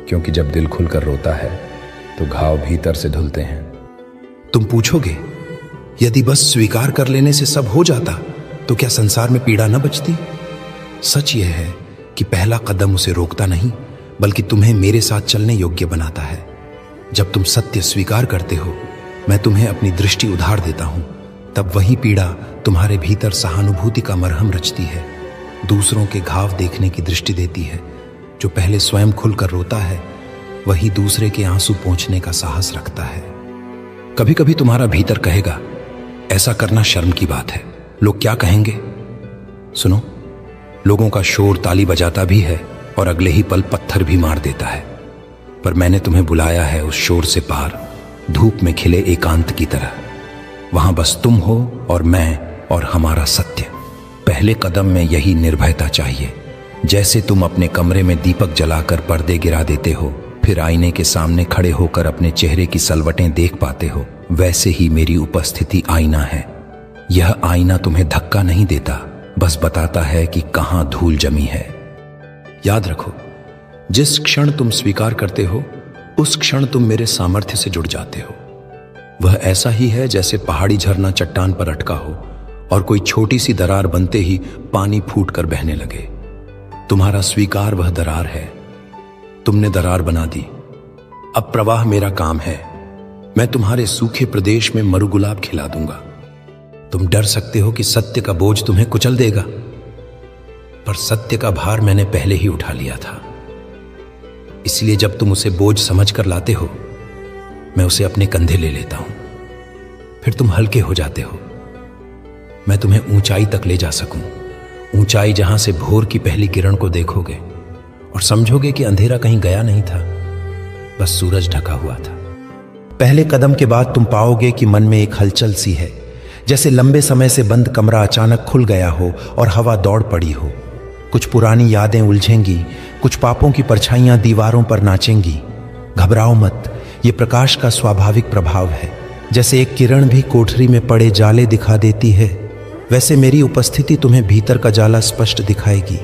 क्योंकि जब दिल खुलकर रोता है तो घाव भीतर से धुलते हैं। तुम पूछोगे, यदि बस स्वीकार कर लेने से सब हो जाता तो क्या संसार में पीड़ा न बचती? सच यह है कि पहला कदम उसे रोकता नहीं, बल्कि तुम्हें मेरे साथ चलने योग्य बनाता है। जब तुम सत्य स्वीकार करते हो, मैं तुम्हें अपनी दृष्टि उधार देता हूं, तब वही पीड़ा तुम्हारे भीतर सहानुभूति का मरहम रचती है, दूसरों के घाव देखने की दृष्टि देती है। जो पहले स्वयं खुलकर रोता है, वही दूसरे के आंसू पोंछने का साहस रखता है। कभी कभी तुम्हारा भीतर कहेगा, ऐसा करना शर्म की बात है, लोग क्या कहेंगे? सुनो, लोगों का शोर ताली बजाता भी है और अगले ही पल पत्थर भी मार देता है, पर मैंने तुम्हें बुलाया है उस शोर से पार, धूप में खिले एकांत की तरह। वहां बस तुम हो और मैं और हमारा सत्य। पहले कदम में यही निर्भयता चाहिए। जैसे तुम अपने कमरे में दीपक जलाकर पर्दे गिरा देते हो, फिर आईने के सामने खड़े होकर अपने चेहरे की सलवटें देख पाते हो, वैसे ही मेरी उपस्थिति आईना है। यह आईना तुम्हें धक्का नहीं देता, बस बताता है कि कहां धूल जमी है। याद रखो, जिस क्षण तुम स्वीकार करते हो, उस क्षण तुम मेरे सामर्थ्य से जुड़ जाते हो। वह ऐसा ही है जैसे पहाड़ी झरना चट्टान पर अटका हो और कोई छोटी सी दरार बनते ही पानी फूट कर बहने लगे। तुम्हारा स्वीकार वह दरार है। तुमने दरार बना दी, अब प्रवाह मेरा काम है। मैं तुम्हारे सूखे प्रदेश में मरुगुलाब खिला दूंगा। तुम डर सकते हो कि सत्य का बोझ तुम्हें कुचल देगा, पर सत्य का भार मैंने पहले ही उठा लिया था। इसलिए जब तुम उसे बोझ समझकर लाते हो, मैं उसे अपने कंधे ले लेता हूं। फिर तुम हल्के हो जाते हो। मैं तुम्हें ऊंचाई तक ले जा सकूं, ऊंचाई जहां से भोर की पहली किरण को देखोगे और समझोगे कि अंधेरा कहीं गया नहीं था, बस सूरज ढका हुआ था। पहले कदम के बाद तुम पाओगे कि मन में एक हलचल सी है, जैसे लंबे समय से बंद कमरा अचानक खुल गया हो और हवा दौड़ पड़ी हो। कुछ पुरानी यादें उलझेंगी, कुछ पापों की परछाइयां दीवारों पर नाचेंगी। घबराओ मत, ये प्रकाश का स्वाभाविक प्रभाव है। जैसे एक किरण भी कोठरी में पड़े जाले दिखा देती है, वैसे मेरी उपस्थिति तुम्हें भीतर का जाला स्पष्ट दिखाएगी।